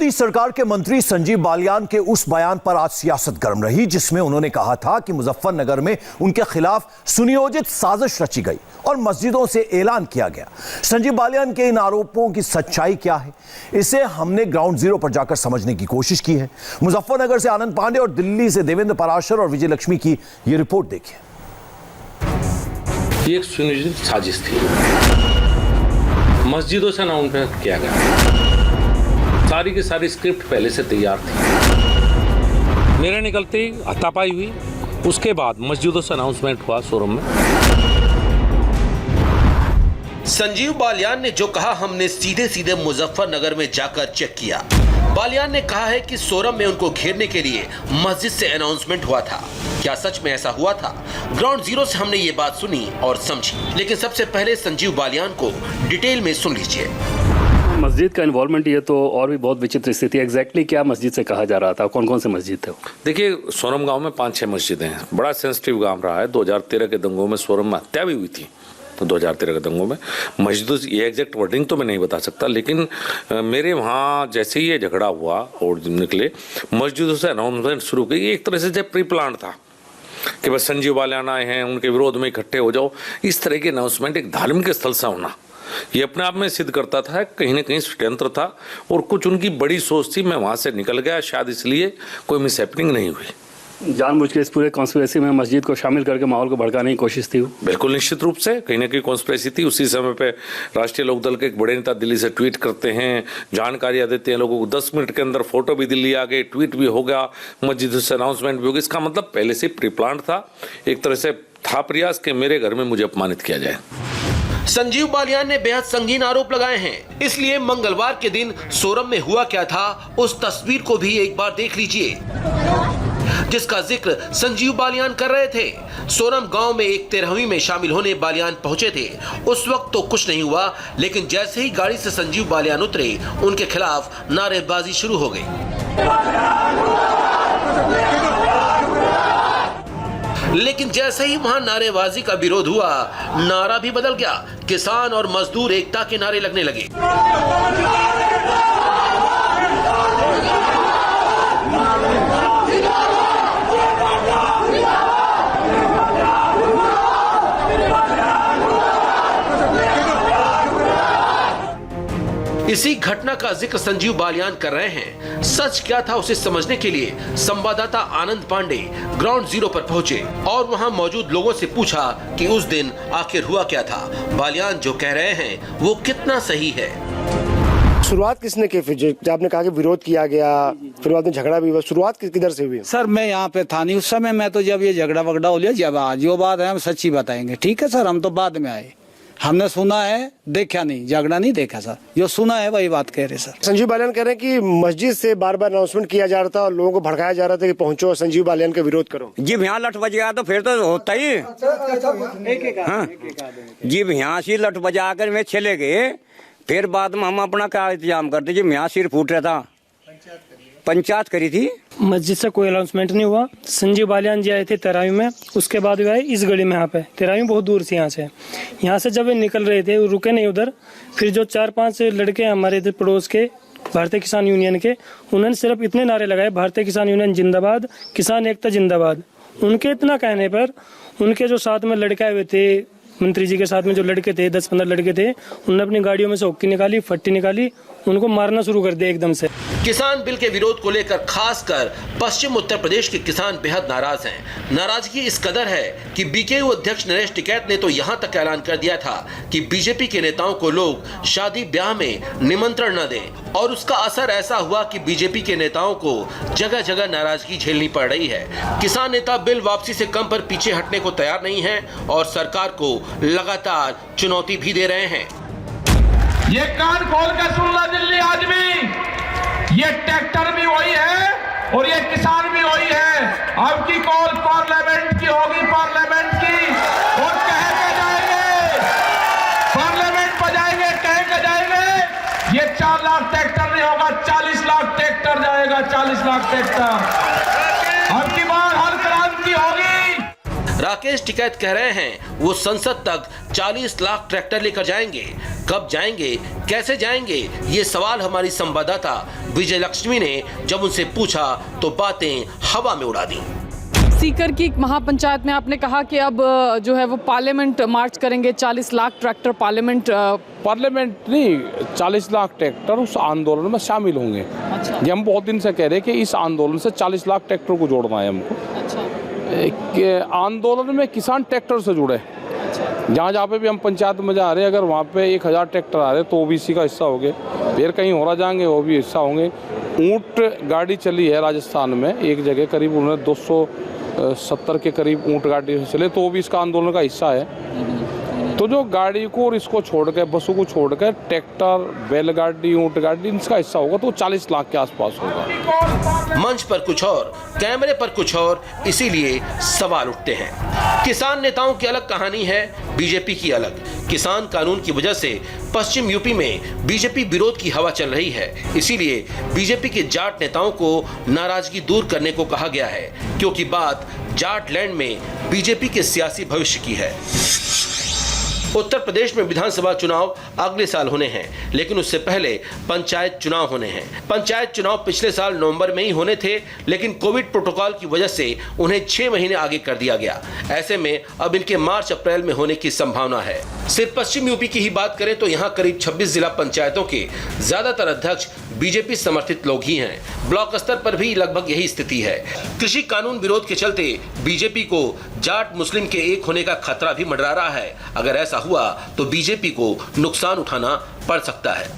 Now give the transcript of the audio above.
योगी सरकार के मंत्री संजीव बालियान के उस बयान पर आज सियासत गर्म रही जिसमें उन्होंने कहा था कि मुजफ्फरनगर में उनके खिलाफ सुनियोजित साजिश रची गई और मस्जिदों से ऐलान किया गया। संजीव बालियान के इन आरोपों की सच्चाई क्या है, इसे हमने ग्राउंड जीरो पर जाकर समझने की कोशिश की है। मुजफ्फरनगर से आनंद पांडे और दिल्ली से देवेंद्र पराशर और विजय लक्ष्मी की यह रिपोर्ट देखिए। एक सुनियोजित साजिश थी, मस्जिदों से अनाउंसमेंट किया गया, सारी की सारी स्क्रिप्ट पहले से तैयार थी। मेरे निकलते ही हाथापाई हुई, उसके बाद मस्जिदों से अनाउंसमेंट हुआ शोरूम में। संजीव बालियान ने जो कहा हमने सीधे सीधे मुजफ्फरनगर में जाकर चेक किया। बालियान ने कहा है कि सोरम में उनको घेरने के लिए मस्जिद से अनाउंसमेंट हुआ था। क्या सच में ऐसा हुआ था? ग्राउंड जीरो से हमने ये बात सुनी और समझी, लेकिन सबसे पहले संजीव बालियान को डिटेल में सुन लीजिए। मस्जिद का इन्वॉल्वमेंट ये तो और भी बहुत विचित्र स्थिति है। एग्जैक्टली क्या मस्जिद से कहा जा रहा था, कौन कौन से मस्जिद थे? देखिए, सोरम गांव में 5-6 मस्जिदें हैं। बड़ा सेंसिटिव गांव रहा है। 2013 के दंगों में सोरम में हत्या भी हुई थी। तो 2013 के दंगों में मस्जिदों, ये एग्जैक्ट वर्डिंग तो मैं नहीं बता सकता, लेकिन मेरे वहाँ जैसे ही ये झगड़ा हुआ और निकले मस्जिदों से अनाउंसमेंट शुरू की। एक तरह से जब प्री प्लान था कि बस संजीव बालियान आए हैं, उनके विरोध में इकट्ठे हो जाओ। इस तरह के अनाउंसमेंट एक धार्मिक स्थल से होना ये अपने आप में सिद्ध करता था कहीं ना कहीं षड्यंत्र था और कुछ उनकी बड़ी सोच थी। मैं वहाँ से निकल गया, शायद इसलिए कोई मिस हैपनिंग नहीं हुई। जानबूझ के इस पूरे कॉन्स्पिरेसी में मस्जिद को शामिल करके माहौल को भड़काने की कोशिश थी? बिल्कुल, निश्चित रूप से कहीं ना कहीं कॉन्स्पिरेसी थी। उसी समय पे राष्ट्रीय लोकदल के एक बड़े नेता दिल्ली से ट्वीट करते हैं, जानकारियां देते हैं लोगों को। 10 मिनट के अंदर फोटो भी दिल्ली आ गई, ट्वीट भी हो गया, मस्जिद से अनाउंसमेंट भी हो गया। इसका मतलब पहले से प्री प्लान था। एक तरह से था प्रयास कि मेरे घर में मुझे अपमानित किया जाए। संजीव बालियान ने बेहद संगीन आरोप लगाए हैं, इसलिए मंगलवार के दिन सोरम में हुआ क्या था उस तस्वीर को भी एक बार देख लीजिए, जिसका जिक्र संजीव बालियान कर रहे थे। सोरम गांव में एक 13वीं में शामिल होने बालियान पहुंचे थे। उस वक्त तो कुछ नहीं हुआ, लेकिन जैसे ही गाड़ी से संजीव बालियान उतरे उनके खिलाफ नारेबाजी शुरू हो गई। लेकिन जैसे ही वहां नारेबाजी का विरोध हुआ, नारा भी बदल गया। किसान और मजदूर एकता के नारे लगने लगे। इसी घटना का जिक्र संजीव बालियान कर रहे हैं। सच क्या था उसे समझने के लिए संवाददाता आनंद पांडे ग्राउंड जीरो पर पहुंचे और वहां मौजूद लोगों से पूछा कि उस दिन आखिर हुआ क्या था। बालियान जो कह रहे हैं वो कितना सही है। शुरुआत किसने की? फिर आपने कहा कि विरोध किया गया, फिर बाद में झगड़ा भी हुआ। शुरुआत किधर से हुई? सर मैं यहाँ पे था नहीं उस समय। मैं तो जब ये झगड़ा वगड़ा हो लिया, जब आज जो बात है हम सच्ची बताएंगे। ठीक है सर, हम तो बाद में आए। हमने सुना है, देखा नहीं, झगड़ा नहीं देखा सर। जो सुना है वही बात कह रहे सर। संजीव बालियान कह रहे हैं कि मस्जिद से बार बार अनाउंसमेंट किया जा रहा था और लोगों को भड़काया जा रहा था कि पहुंचो और संजीव बालियान का विरोध करो। जी यहाँ लठ बज गया तो फिर तो होता ही। हाँ जी, यहाँ से लठ बजा कर में चले गए। फिर बाद में हम अपना क्या इंतजाम करते जी, यहाँ सिर फूट रहा था, पंचायत करी थी। मस्जिद से कोई अनाउंसमेंट नहीं हुआ। संजीव बालियान जी आए थे 13वीं में, उसके बाद वे आए इस गली में। यहाँ पे 13वीं बहुत दूर से यहाँ से जब वे निकल रहे थे, रुके नहीं उधर। फिर जो 4-5 लड़के हमारे इधर पड़ोस के भारतीय किसान यूनियन के, उन्होंने सिर्फ इतने नारे लगाए, भारतीय किसान यूनियन जिंदाबाद, किसान एकता जिंदाबाद। उनके इतना कहने पर उनके जो साथ में लड़के आए हुए थे, मंत्री जी के साथ में जो लड़के थे, 10-15 लड़के थे, उन्होंने अपनी गाड़ियों में से हुक्की निकाली, फट्टी निकाली, उनको मारना शुरू कर दिया एकदम से। किसान बिल के विरोध को लेकर खासकर पश्चिम उत्तर प्रदेश के किसान बेहद नाराज हैं। नाराजगी इस कदर है कि बीकेयू अध्यक्ष नरेश टिकैत ने तो यहां तक ऐलान कर दिया था कि बीजेपी के नेताओं को लोग शादी ब्याह में निमंत्रण न दें। और उसका असर ऐसा हुआ कि बीजेपी के नेताओं को जगह जगह नाराजगी झेलनी पड़ रही है। किसान नेता बिल वापसी से कम पर पीछे हटने को तैयार नहीं है और सरकार को लगातार चुनौती भी दे रहे हैं। ये कान खोल कर सुन लो दिल्ली आदमी, ये ट्रैक्टर भी वही है और ये किसान भी वही है। अब की कॉल पार्लियामेंट की होगी, पार्लियामेंट की, और कह के जाएंगे, पार्लियामेंट बजाएंगे, कह के जाएंगे। ये 4 लाख ट्रैक्टर नहीं होगा, 40 लाख ट्रैक्टर जाएगा, 40 लाख ट्रैक्टर। अब की बार हर क्रांति होगी। राकेश टिकैत कह रहे हैं वो संसद तक 40 लाख ट्रैक्टर लेकर जाएंगे। कब जाएंगे, कैसे जाएंगे, ये सवाल हमारी संवाददाता विजय लक्ष्मी ने जब उनसे पूछा तो बातें हवा में उड़ा दी। सीकर की महापंचायत में आपने कहा कि अब जो है वो पार्लियामेंट मार्च करेंगे, 40 लाख ट्रैक्टर पार्लियामेंट नहीं 40 लाख ट्रैक्टर उस आंदोलन में शामिल होंगे। अच्छा। ये हम बहुत दिन से कह रहे हैं कि इस आंदोलन से 40 लाख ट्रैक्टर को जोड़ना है हमको। अच्छा। आंदोलन में किसान ट्रैक्टर से जुड़े। जहाँ पे भी हम पंचायत में जा रहे हैं, अगर वहाँ पे 1000 ट्रैक्टर आ रहे तो ओबीसी का हिस्सा हो गए, फिर कहीं हो रहा जाएंगे वो भी हिस्सा होंगे। ऊँट गाड़ी चली है राजस्थान में एक जगह, करीब उन्होंने 270 के करीब ऊँट गाड़ी चले, तो वो भी इसका आंदोलन का हिस्सा है। तो जो गाड़ी को और इसको छोड़ कर, बसों को छोड़ कर ट्रैक्टर, बैलगाड़ी, ऊँट गाड़ी इसका हिस्सा होगा तो 40 लाख के आसपास होगा। मंच पर कुछ और, कैमरे पर कुछ और, इसीलिए सवाल उठते हैं। किसान नेताओं की अलग कहानी है, बीजेपी की अलग। किसान कानून की वजह से पश्चिम यूपी में बीजेपी विरोध की हवा चल रही है, इसीलिए बीजेपी के जाट नेताओं को नाराजगी दूर करने को कहा गया है, क्योंकि बात जाट लैंड में बीजेपी के सियासी भविष्य की है। उत्तर प्रदेश में विधानसभा चुनाव अगले साल होने हैं, लेकिन उससे पहले पंचायत चुनाव होने हैं। पंचायत चुनाव पिछले साल नवंबर में ही होने थे, लेकिन कोविड प्रोटोकॉल की वजह से उन्हें 6 महीने आगे कर दिया गया। ऐसे में अब इनके मार्च अप्रैल में होने की संभावना है। सिर्फ पश्चिम यूपी की ही बात करें तो यहाँ करीब 26 जिला पंचायतों के ज्यादातर अध्यक्ष बीजेपी समर्थित लोग ही हैं। ब्लॉक स्तर पर भी लगभग यही स्थिति है। कृषि कानून विरोध के चलते बीजेपी को जाट मुस्लिम के एक होने का खतरा भी मंडरा रहा है। अगर ऐसा हुआ तो बीजेपी को नुकसान उठाना पड़ सकता है।